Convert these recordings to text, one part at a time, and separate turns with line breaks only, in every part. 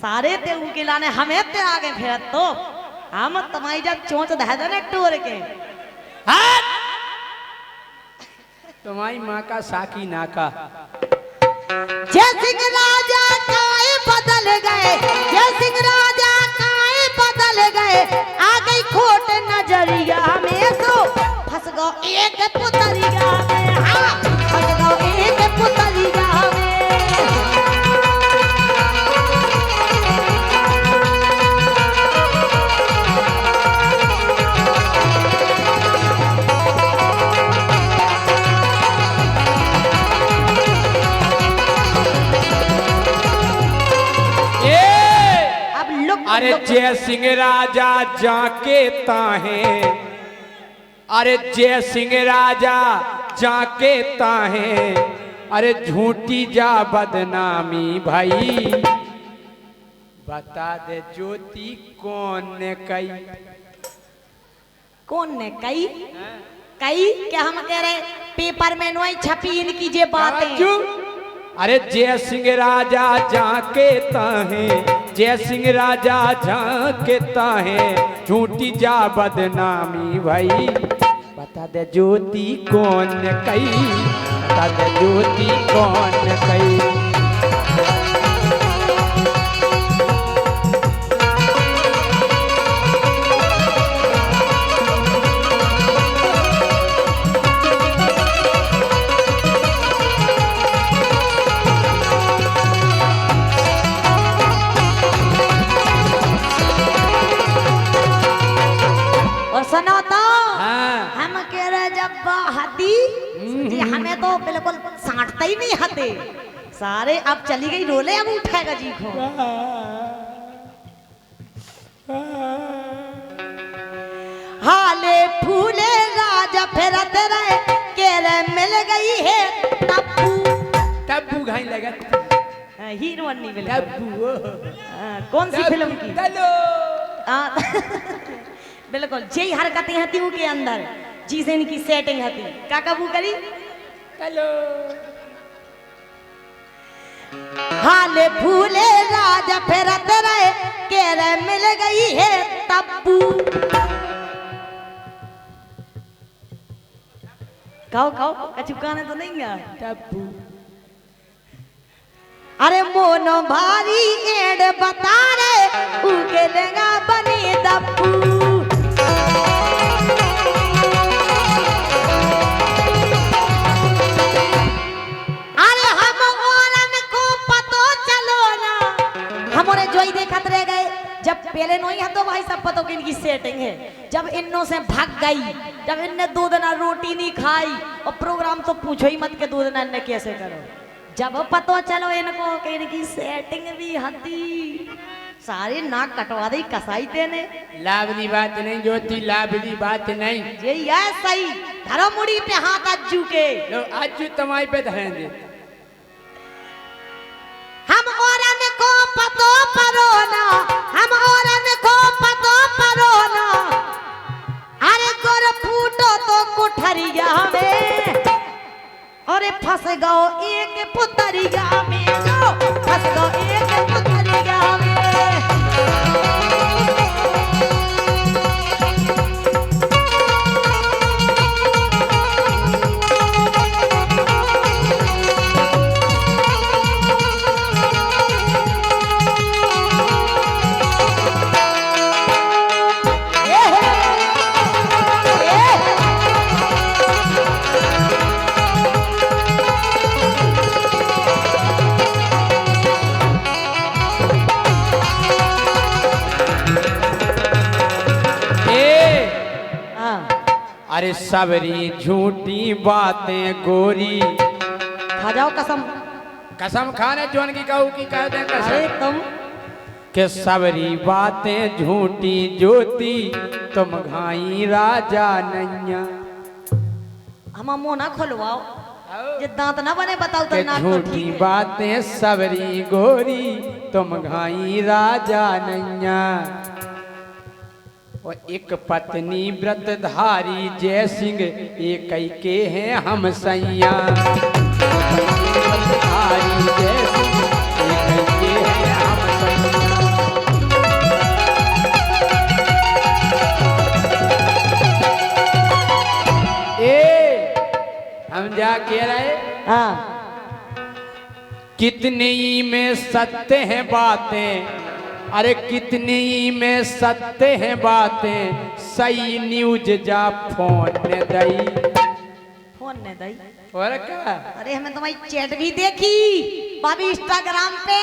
सारे ते उनके लाने हमें ते आगे फिर तो हम तुम्हारी जब चोंच धैदने टोर के
तुम्हारी माँ का साकी नाका।
जय सिंह राजा काए बदल गए, जय सिंह राजा काए बदल गए, आ गई खोट नजरिया में तो फंस गो एक पुतरिया में, हाँ फंस गो एक पुतरिया में।
अरे जय सिंह राजा जाके ताहे, अरे जय सिंह राजा जाके ताहे, अरे झूठी जा बदनामी भाई, बता दे ज्योति कौन ने कही।
कौन ने कही? कही क्या हम कह रहे पेपर में नोई छपी इनकी जे बातें।
अरे जय सिंह राजा जाके ताहे, जय सिंह राजा जाके ताहे, झूठी जा बदनामी भाई, बता दे ज्योति कौन कही, बता दे ज्योति कौन कही।
सुनो तो हम कह रहे जब हती जी हमें तो बिल्कुल साटता ही नहीं हते सारे। अब चली गई रोले अब उठाएगा जी को। हाले फूले राजा फिरत रहे कह रहे मिल गई है तब्बू।
तब्बू घाई लगा
हीरोइन नहीं मिली।
तब्बू
कौन सी फिल्म की?
चलो
बिल्कुल जी हरकतें हती के अंदर जिसे इनकी सेटिंग हती का कबू करी।
हेलो
हाले फूले राजा फिरत रहे कह रहे मिल गई है तब्बू। कहो कहो कचुकाने तो नहीं गया
तब्बू।
अरे मोनो भारी एड बता रहे उके लेगा बनी दब्बू। जब पहले नहीं है तो भाई सब पता कि इनकी सेटिंग है। जब इन्नों से भाग गई, जब इनने 2 दिन रोटी नहीं खाई और प्रोग्राम तो पूछो ही मत के 2 दिन इनने कैसे करो। जब पता चलो इनको कि इनकी सेटिंग भी हती सारी नाक कटवा दी कसाई तेने।
लाभली बात नहीं ज्योति, लाभली बात नहीं।
ये सही धरो मुड़ी पे हाथ अज्जू के।
लो अज्जू तुम्हारी पे धरेंगे।
हम औरन को पतो परोना, हम औरन को पतो परोना, अरे गोर फूटो तो कुठरिया में, अरे फंस गो एक पुतरिया में, जो फंस गो एक पुतरिया में।
अरे सबरी झूठी बातें गोरी।
खा जाओ कसम।
कसम खाने जोन की कहू की कह दे कसम।
अरे तुम
के सबरी बातें झूठी ज्योति, तुम घाई राजा नैया।
हम मुंह ना खोलवाओ, जे दांत ना बने बताओ तो नाक तो
झूठी
ठीक है।
बातें सबरी गोरी, तुम घाई राजा नैया। और एक पत्नी व्रतधारी जय सिंह एक के हैं हम सैया। व्रतधारी जय सिंह एक के हैं हम सैया। कह रहे
हाँ
कितनी में सत्य हैं बातें, अरे कितनी में सत्य हैं बातें, सही न्यूज जा फोन ने दई।
फोन ने दई
और क्या?
अरे हमें तुम्हारी चैट भी देखी भाभी इंस्टाग्राम पे।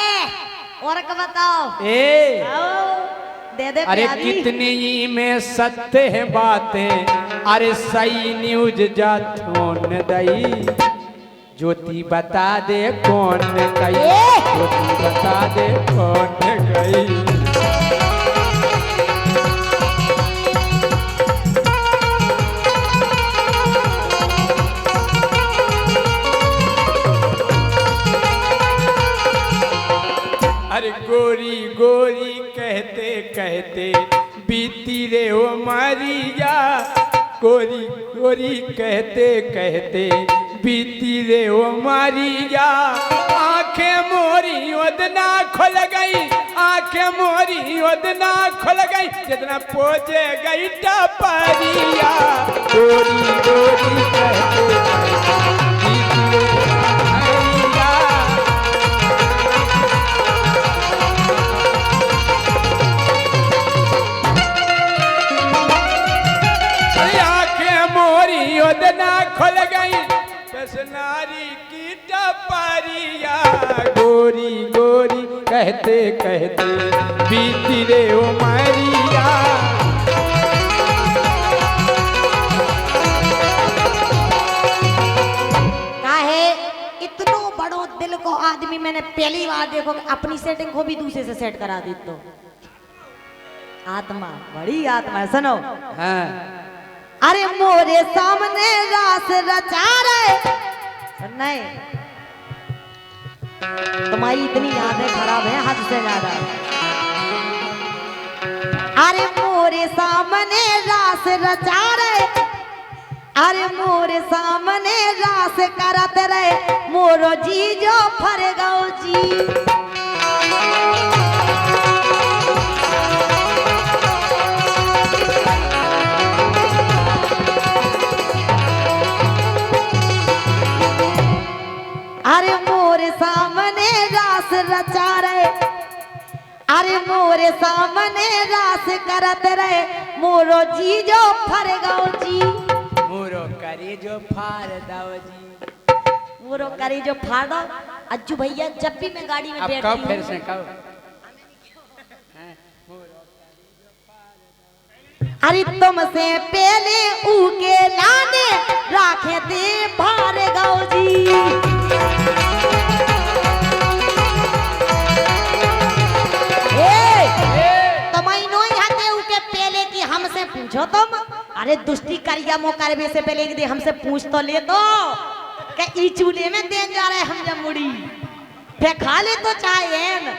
और क्या बताओ
ए
आओ, दे दे
अरे
प्यारी।
कितनी में सत्य है बातें, अरे सही न्यूज जा फोन दई। ज्योति बता दे कौन गई, ज्योति बता दे कौन गई। अरे गोरी गोरी कहते कहते बीती रे ओ मारिया, गोरी गोरी कहते कहते बीती रे ओ मारिया। आंखें मोरी ओदना खुल गई, आंखें मोरी ओदना खुल गई, जितना पोजे गई टपरिया। गोरी गोरी कहते बीती रे ओ मारिया। योजना खुल गई नारी की टपरिया। गोरी गोरी कहते कहते बीती रे ओ मारिया।
काहे इतनो बड़ो दिल को आदमी मैंने पहली बार देखो कि अपनी सेटिंग को भी दूसरे से सेट करा दी। तो आत्मा बड़ी आत्मा है, सुनो।
हाँ।
अरे मोरे सामने रास रचा रहे नहीं, तुम्हारी इतनी यादें खराब है हद से ज्यादा। अरे मोरे सामने रास रचा रहे, अरे मोरे सामने रास करत रहे, मोरो जी जो फर गौ जी। अरे मोरे सामने रास रचा रहे, अरे मोरे सामने रास करत रहे, मोरो जी जो फर गौ जी।
मोरो करे जो फार दाओ जी,
मोरो करे जो फाड़ दो। अज्जू भैया जब भी मैं गाड़ी में
अब
बैठती
कब फिर
हूँ
से कब?
अरे तुमसे पहले उके लाने राखे दे भार गौ जी। हमसे पूछो तुम, अरे दुष्टी करिया मो करवे से पहले कि हमसे पूछ तो ले दो कि ई चूल्हे में दे जा रहे हम जब मुड़ी फेंका ले तो चाहिए न।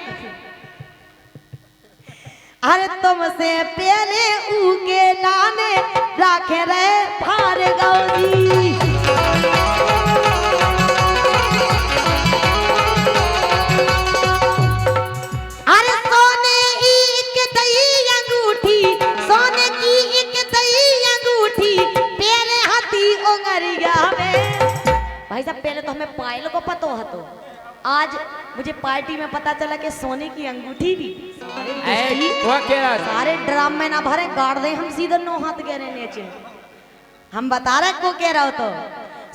अरे तुमसे पहले उके लाने राखे रहे भार गौरी। अरे सोने एक दई अंगूठी, सोने की एक दई अंगूठी, पहले हाथी ओंगरिया में। भाई साहब पहले तो हमें पायल को पता हो, तो आज मुझे पार्टी में पता चला कि सोने की अंगूठी भी। सारे ड्राम में ना भरे गाड़ दे हम सीधे नो हाथ कह रहे नीचे। हम बता रहे को कह रहा हो तो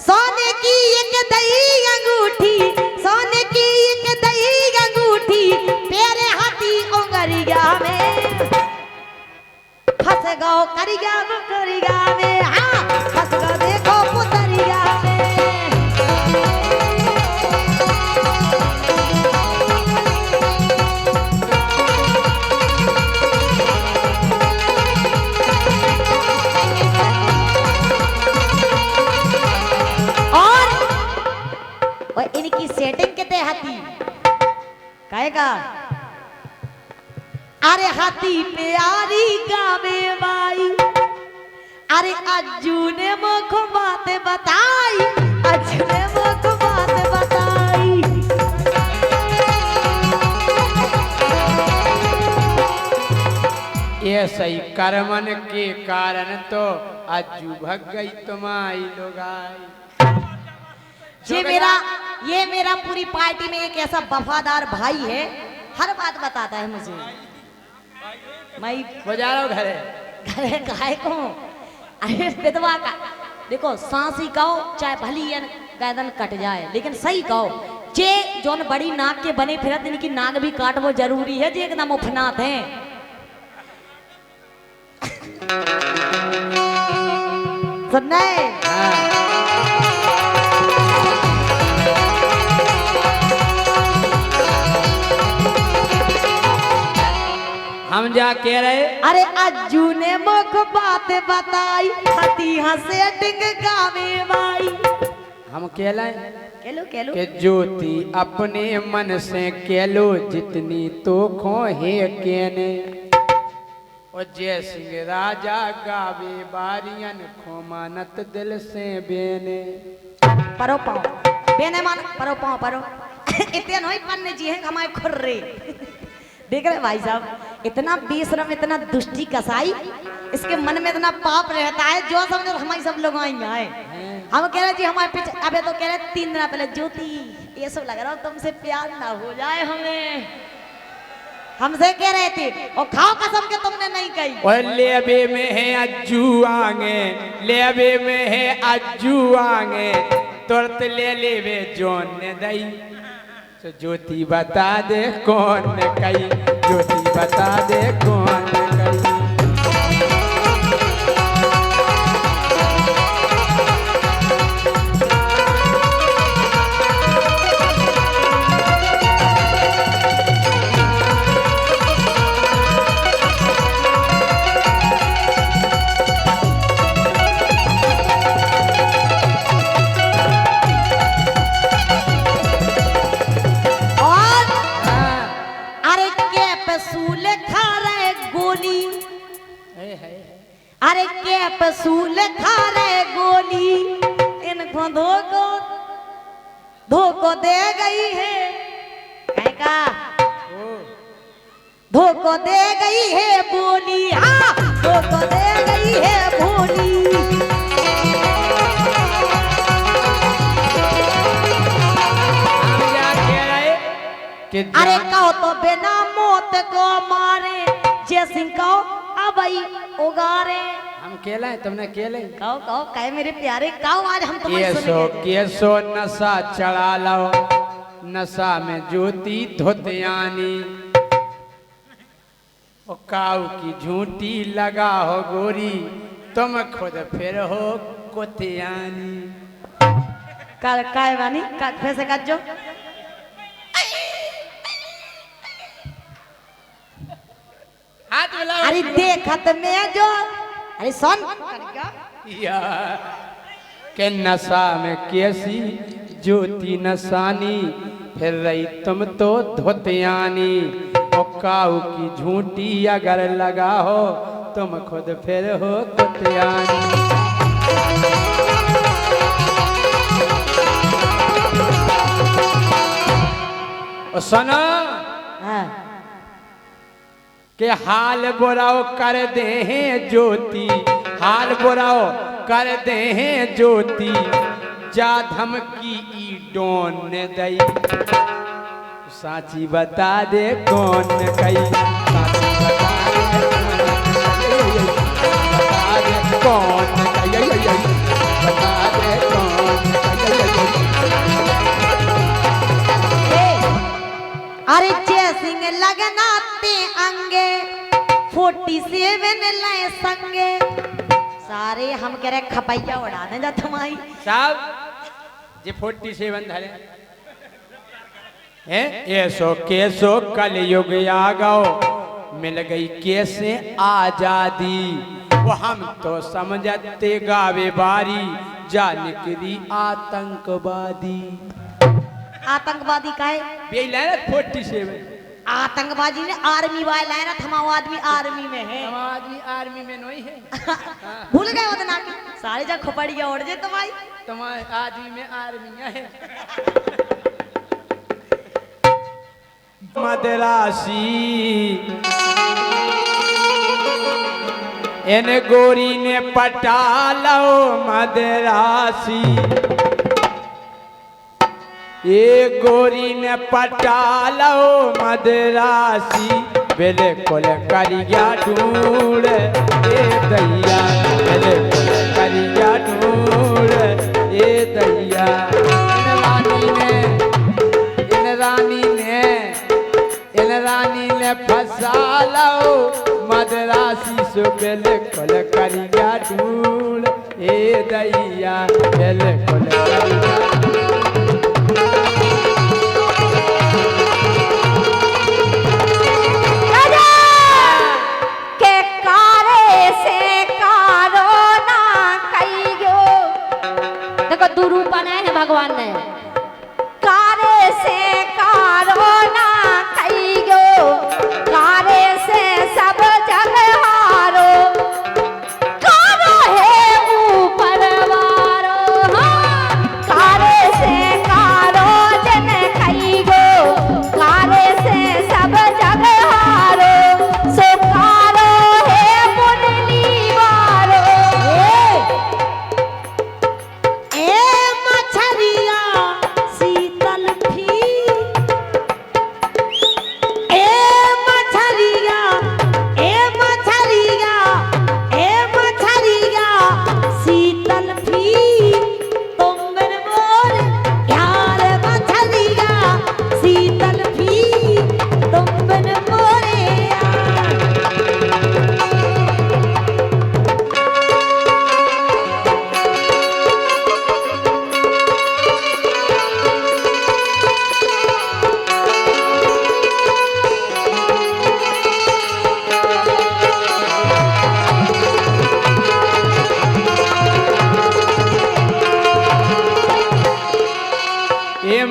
सोने की एक दई अंगूठी, सोने की एक दई अंगूठी, पेरे हाथी ओंगरिया में। फंस गो करिया करिया में, हाँ फंस गो देखो पुतरिया में। और इनकी सेटिंग के हाथी कहेगा, अरे हाथी प्यारी गावे बाई, अरे अज्जू ने मुख बात बताई, अज्जू ने मुख बात बताई।
ये सही कर्मन के कारण तो अज्जू भग गई तुम्हारी लोगाई।
ये मेरा पूरी पार्टी में एक ऐसा वफादार भाई है, हर बात बताता है मुझे। मैं
बजा रहा हूँ घरे
घरे काहे को, अरे विधवा का देखो, सांस ही कहो चाहे भली या गर्दन कट जाए, लेकिन सही कहो। जे जोन बड़ी नाक के बने फिरत इनकी नाक भी काटवो जरूरी है, जे एकदम उफनात है। सुनना है?
हम जा कह रहे,
अरे अज्जू ने मुख बात बताई, हती हंसे टिंग गावे भाई।
हम कह रहे
केलो केलो
कि ज्योति अपने मन से केलो, जितनी तो खो है केने। और जय सिंह राजा गावे बारियन, खो मानत दिल से बेने।
परो पाओ बेने मान परो पाओ परो इतने नहीं पन्ने जी हैं हमारे खुर्रे। देख रहे भाई साहब, इतना बेशरम, इतना दुष्टी कसाई, इसके मन में इतना पाप रहता है, जो समझो हमारे सब लोग आएंगे आए। हम कह रहे जी हमारे पीछे, अबे तो कह रहे 3 दिन पहले ज्योति ये सब लग रहा हो तुमसे प्यार ना हो जाए हमें, हमसे कह रहे थे, और खाओ कसम के तुमने नहीं कही।
और लेबे में है अज्जू आगे, लेबे में है अज्जू आगे, तुरंत ले लेवे जोन ने दई। तो ज्योति बता दे कौन कही, ज्योति बता दे कौन कही।
अरे के पसूल खा रहे गोली, इनको धोखो दे गई है, कहीं का धोखो दे गई है बोली, हाँ धोखो दे गई है बोली। अरे कहो तो बिना मौत को मारे, जय सिंह कहो अबई उगारे।
हम केला है, तुमने केले
कहो कहे मेरे प्यारे, कहो आज हम तुम्हारी सुनेंगे।
केसो नशा चढ़ा लो, नशा में ज्योति धोतियानी, ओ काऊ की झूठी लगा हो गोरी, तुम खुद फिर हो कोतियानी।
काय वानी फिर से काट जो। अरे देखत में जो, अरे सुन
के नशा में कैसी ज्योति नशानी, फिर रही तुम तो धोतियानी, ओ काऊ की झूठी अगर लगा हो, तुम खुद फिर हो कोतियानी। ओ सुनो के हाल बुराओ कर दे हैं ज्योति, हाल बुराओ कर दे हैं ज्योति, जा धमकी ई डोन ने दई। साची बता दे कौन कही, साची बता दे कौन कही, बता दे कौन कही।
अरे जय सिंह लगना ते अंगे, 47 लय संगे, सारे हम कह रहे खपैया उड़ाने जा तुम्हारी
साहब जे 47 धरे हैं। ऐसो कैसो कल युग आ गओ, मिल गई कैसे आजादी, वो हम तो समझते गावे बारी, जा निकली आतंकवादी।
आतंकवादी का है?
47
आतंकवादी ने आर्मी वाले लाए ना, हम आदमी आर्मी में है,
हम आदमी आर्मी में नहीं है।
भूल गए वो नाम, सारे जा खोपड़िया उड़ जाए तुम्हारी,
तुम्हारे आदमी में आर्मी है। मदरासी इन गोरी ने पटा लो मदरासी, ए गोरी ने पटालो मदरासी बिल्कुल करिया ढूंढ ए दैया बिल्कुल करिया ढूंढ ए दैया। इन रानी ने फंसा लो मदरासी सो बिल्कुल करिया ढूंढ ए दैया बिल्कुल करिया।
भगवान ने कारे से कारो ना खइयो कारे से सब जग हारो कारो है ऊपर वारो हाँ कारे से कारो जन खइयो कारे से सब जग हारो सो कारो है मुरली वारो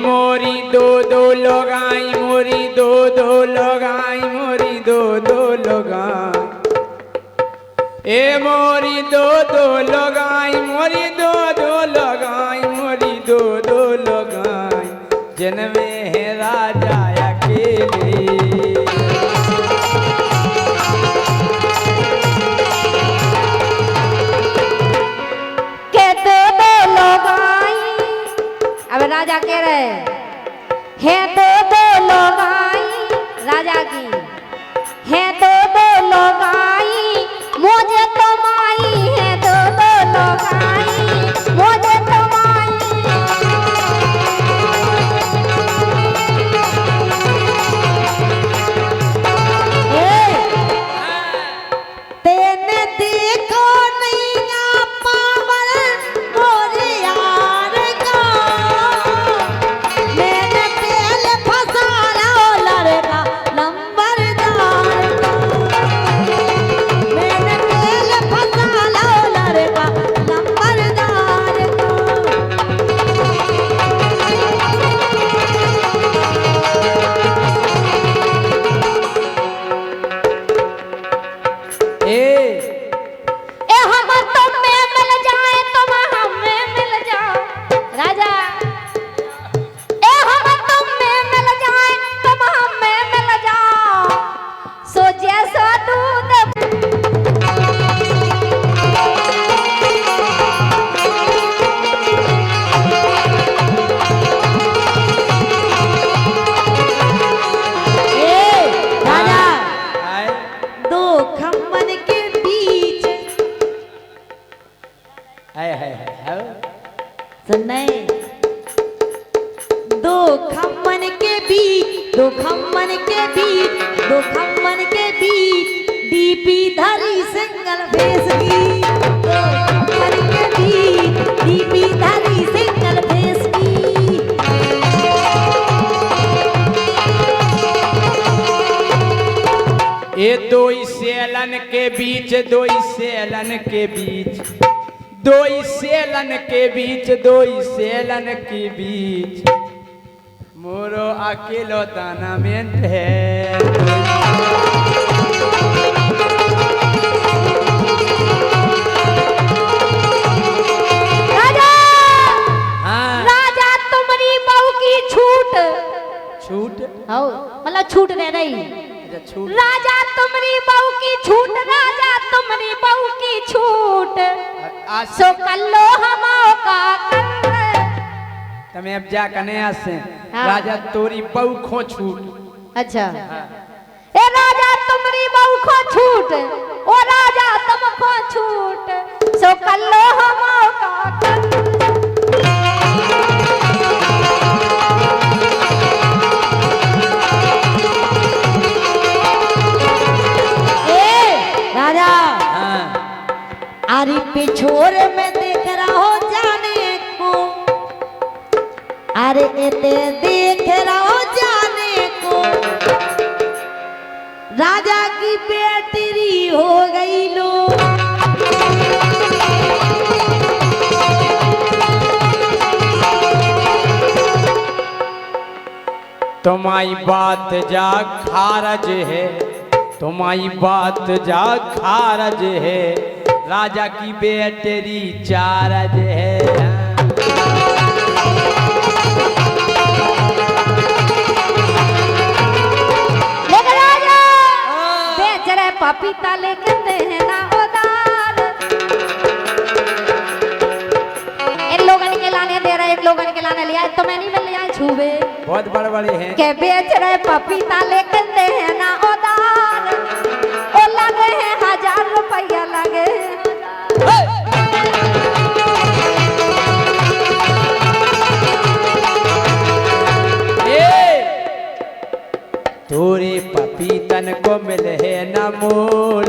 मोरी दो दो लोग आई मोरी दो दो लोग आई मोरी दो दो लोग आई ए मोरी दो दो लोग आई मोरी दो दो लोग आई मोरी दो दो लोग आई जिनमें है राजा अकेले
के दो दो लोग आई अब राजा कह रहे है दो दो लोग आई राजा की है दो दो लोग आई मुझे तो माई है दो दो लोग आई मुझे तो माई तेने देखो नहीं आ पावर मोरे यार का मैंने पहले फंसा लड़का लंबरदार का मैंने पहले फंसा लड़का लंबरदार ए हम तुम में मिल जाए तुम हम में मिल जाओ राजा ए हम तुम में मिल जाए तुम हम में मिल जाओ सो जैसा दूध राजा दो खम्मन के बीच सुनने दो खम्मन के बीच दो खम्मन के बीच दो खम्मन के बीच डीपी धरी सिंगल फेस की दो खम्मन के बीच डीपी धरी सिंगल फेस की
ये दो सेलन के बीच दो सेलन के बीच दो सेलन के बीच दो सेलन के बीच मोरो अकेलो टूर्नामेंट है
राजा
हाँ
राजा तुम्हारी बहू की छूट
छूट
हो मतलब छूट दे रही
छूट
राजा तुम्हारी बहू की छूट राजा तुम्हारी बहू की छूट
आज
सो कल्लो हमो का कर
हमें अब जा कने आसे
हाँ।
राजा तोरी बहु खो छूट।
अच्छा ए राजा तुम्हारी बहू को छूट, ओ राजा तुमको छूट, सो कल्लो हम राजा।
हाँ।
अरे पिछोर में देख रहो जाने को, अरे इते देख रहो जाने को, राजा की बेटी हो गई लो।
तुम्हारी बात जा खारज है, तुम्हारी बात जा खारज है, राजा की बेटरी चारज है।
पपीता लेकर दे ना उधार, इन लोगों के लाने दे रहे, एक लोगों के लाने लिया तो मैं नहीं मिल लिया छुबे
बहुत बड़े बड़े हैं
के बेच रहे पपीता लेकर दे ना उधार, ओ लगे हैं 1000 रुपया लगे।
तोरे पपीतन को मिले है न मोल,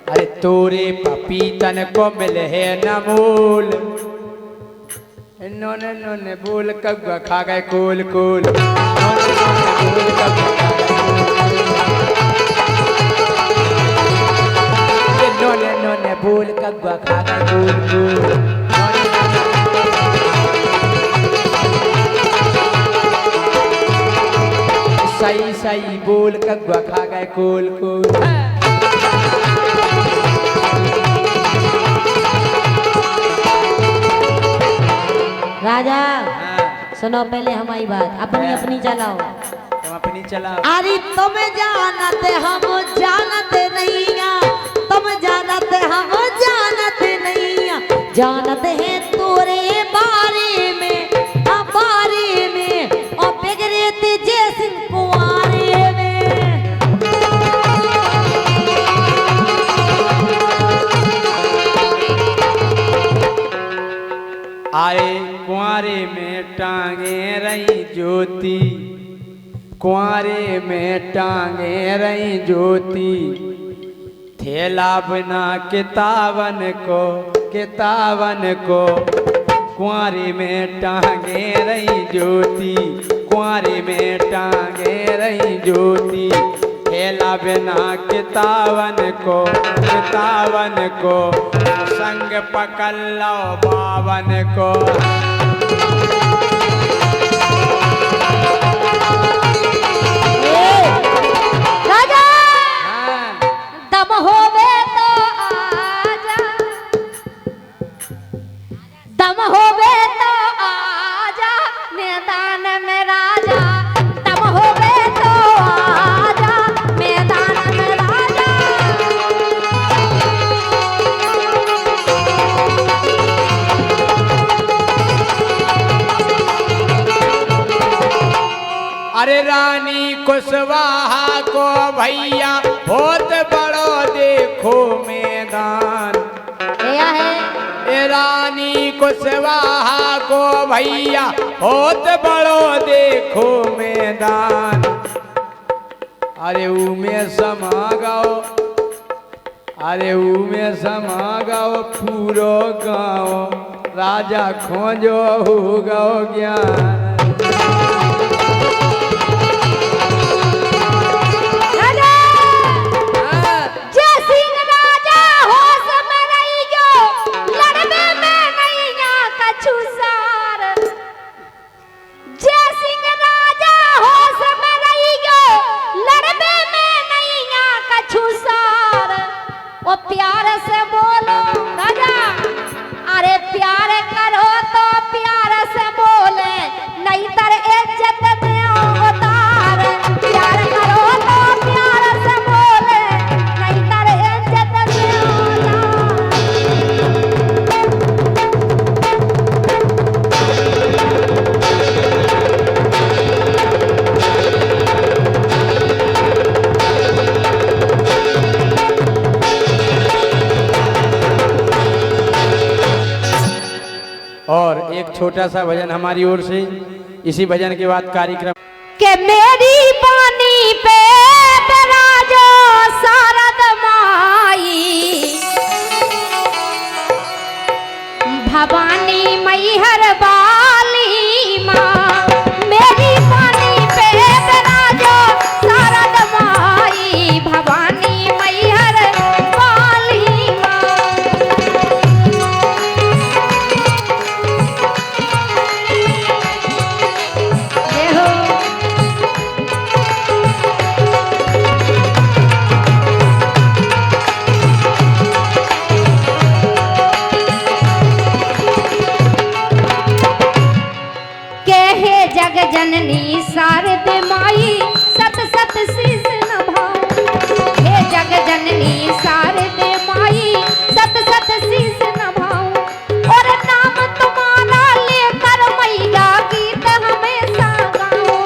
अरे तोरे पपीतन को मिले है न मोल। इन्होंने बोल कब खा गए कोल कोल, इन्होंने बोल कब खा गए कोल कोल। सही सही बोल कगुआ खा गए कोल कोल।
राजा
हाँ।
सुनो पहले हमारी बात, अपनी अपनी चलाओ।
तुम अपनी चलाओ।
अरे तुम जानते हम जानते नहीं, तुम जानते हम जानते नहीं, जानते हैं तोरे बारे में, बारे में, और बिगड़े तेजे सिंह कुआरे में।
आए कुंवारे में टांगे रही ज्योति, कुंवारे में टांगे रही ज्योति, थैला बना किताबन को, किताबन को, कुंवारे में टांगे रही ज्योति, कुंवारे में टांगे रही ज्योति, थैला बिना किताबन को, किताबन को, संग पकड़ लो बावन को।
राजा
हाँ।
दम होवे तो आजा, दम होवे तो आजा मैदान में राजा, दम होवे तो आजा मैदान में राजा।
अरे रानी कुशवाहा को भैया बहुत बड़ो देखो मैदान,
क्या है
ए रानी कुशवाहा को भैया बहुत बड़ो देखो मैदान। अरे उमे समा गाओ, अरे उमे समा गाओ पूरो गाँव, राजा खोजो हो गाओ ज्ञान।
प्यार से बोलो राजा, अरे प्यार करो तो प्यार से बोले, नहीं तर इज्जत में उतार। प्यार करो तो प्यार से बोले, नहीं तर इज्जत में उतार।
एक छोटा सा भजन हमारी ओर से, इसी भजन के बाद कार्यक्रम।
के मेरी पानी पे तराजो शारद माई, भवानी मैहर वाली माँ, मेरी पानी पे तराजो शारद माई, भवानी मैहर वाली माँ। जय हो। जग जननी शारद माई सत सत शीस नभाऊं, हे जग जननी शारद माई सत सत शीस नभाऊं, और नाम तुम्हारा लेकर मैया गीत हमेशा गाऊं,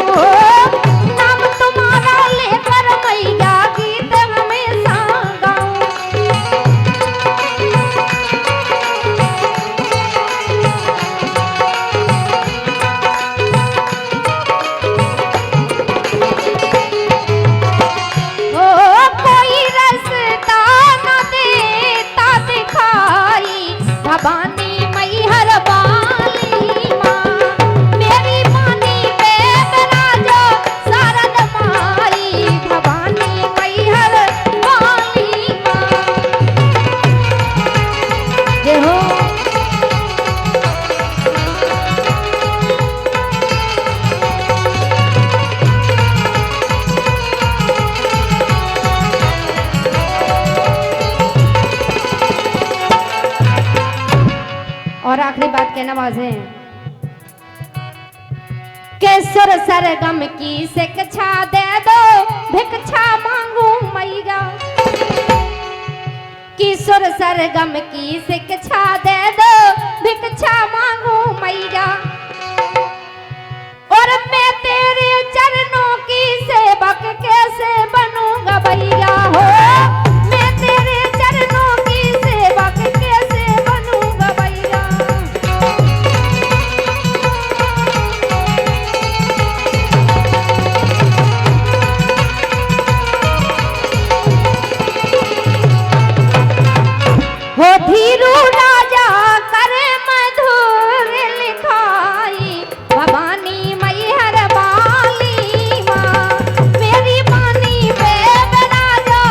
नाम तुम्हारा लेकर मैया गीत हमेशा गाऊं। भवानी मैहर वाली माँ, मेरी पानी पे तराजो शारद माई, भवानी मैहर वाली माँ। जय हो। और आखिरी बात कहना वाजे केसर सरगम की शिक्षा दे दो, भिक्षा मांगू मैया, किशोर सरगम की शिक्षा दे दो, भिक्षा मांगू मैया, और मैं तेरे चरणों की सेवक कैसे बनूंगा भैया हो, मैं तेरे चरणों की सेवक कैसे बनूंगा भैया। हो धीरू राजा करे मधुर लिखाई, भवानी मैहर वाली माँ, मेरी पानी पे तराजो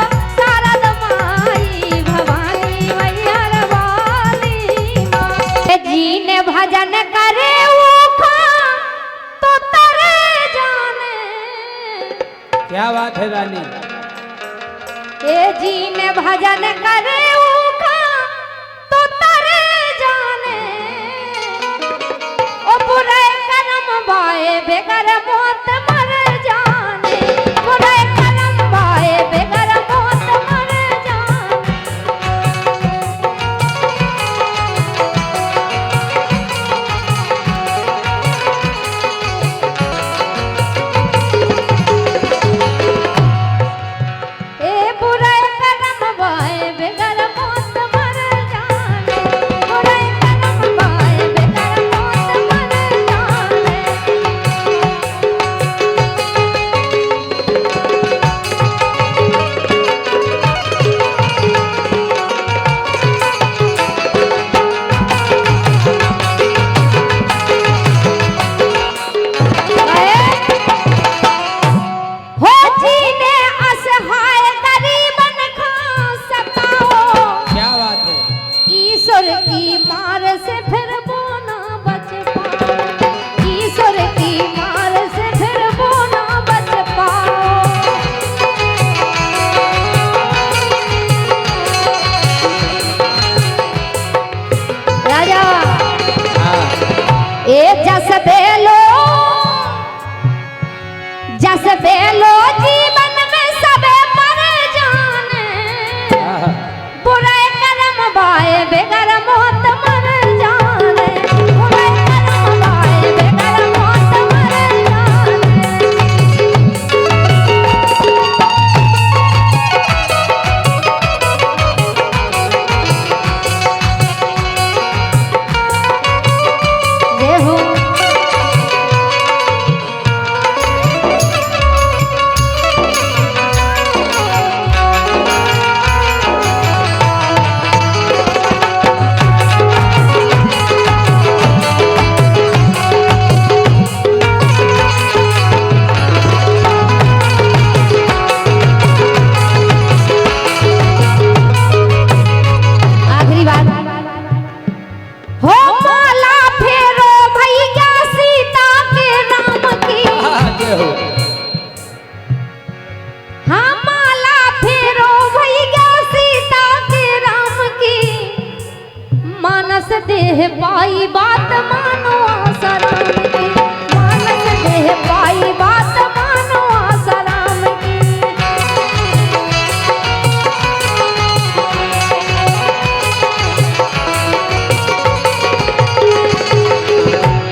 पाई बात मानो आसाराम की, मानस देह पाई बात मानो आसाराम की।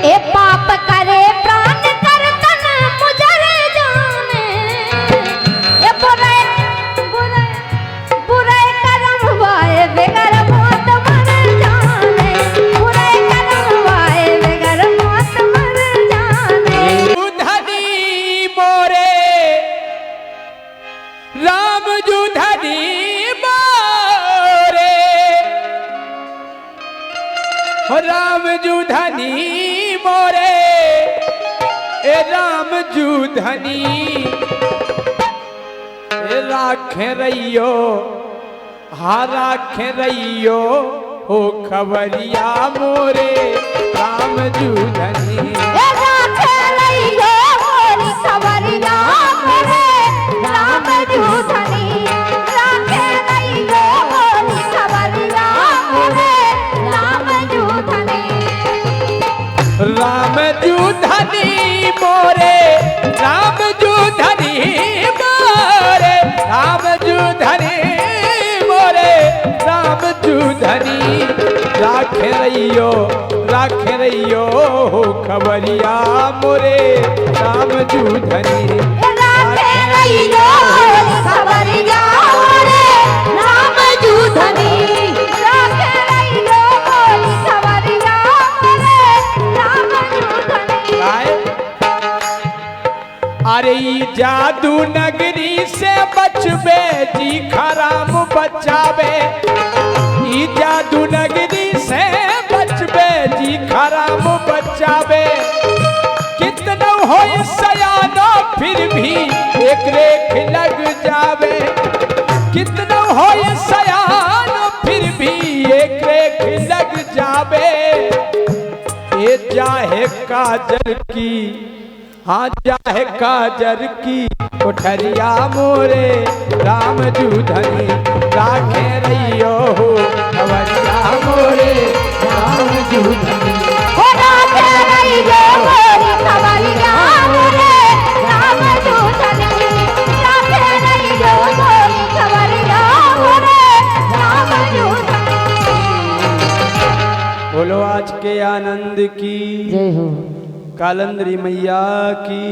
ए पाप करे प्राण कर तन मुजरे जाने, ए बुरे बुरे बुरे कर्म वाए बेगर मौत मर जाने, बुरे कर्म वाए बेगर मौत मर जाने।
धनी मोरे राम जू धनी मोरे, हो राम जू धनी मोरे, ए राम जू धनी, ए राखे रहियो, हा राखे रहियो, हो खबरिया मोरे राम जू धनी।
ए राखे रहियो मोरी खबरिया मोरे राम जू धनी, राखे रहियो मोरी खबरिया मोरे राम जू धनी।
राम जू धनी मोरे, राम जू धनी मोरे, राम जू धनी मोरे, राम जू धनी, राखे रहियो हो खबरिया मोरे राम जू धनी।
राखे रहियो मोरी खबरिया मोरे राम जू धनी, राखे रहियो मोरी खबरिया मोरे राम जू धनी।
अरे ई जादू नगरी से बचबे जी खराम बचावे, ई जादू नगरी से बचबे जी खराम बचावे। कितना हो सयानो फिर भी एक रेख लग जावे, कितना हो सयानो फिर भी एक रेख लग जावे। ये चाहे काजल की, हाँ चाहे काजर की कोठरिया मोरे राम जू धनी, राखे रहियो हो खबरिया मोरे राम जू धनी।
हो राखे रहियो मोरी खबरिया मोरे राम जू धनी, राखे रहियो मोरी खबरिया मोरे राम जू धनी।
बोलो आज के आनंद की
जय हो।
कालंदरी मैया की।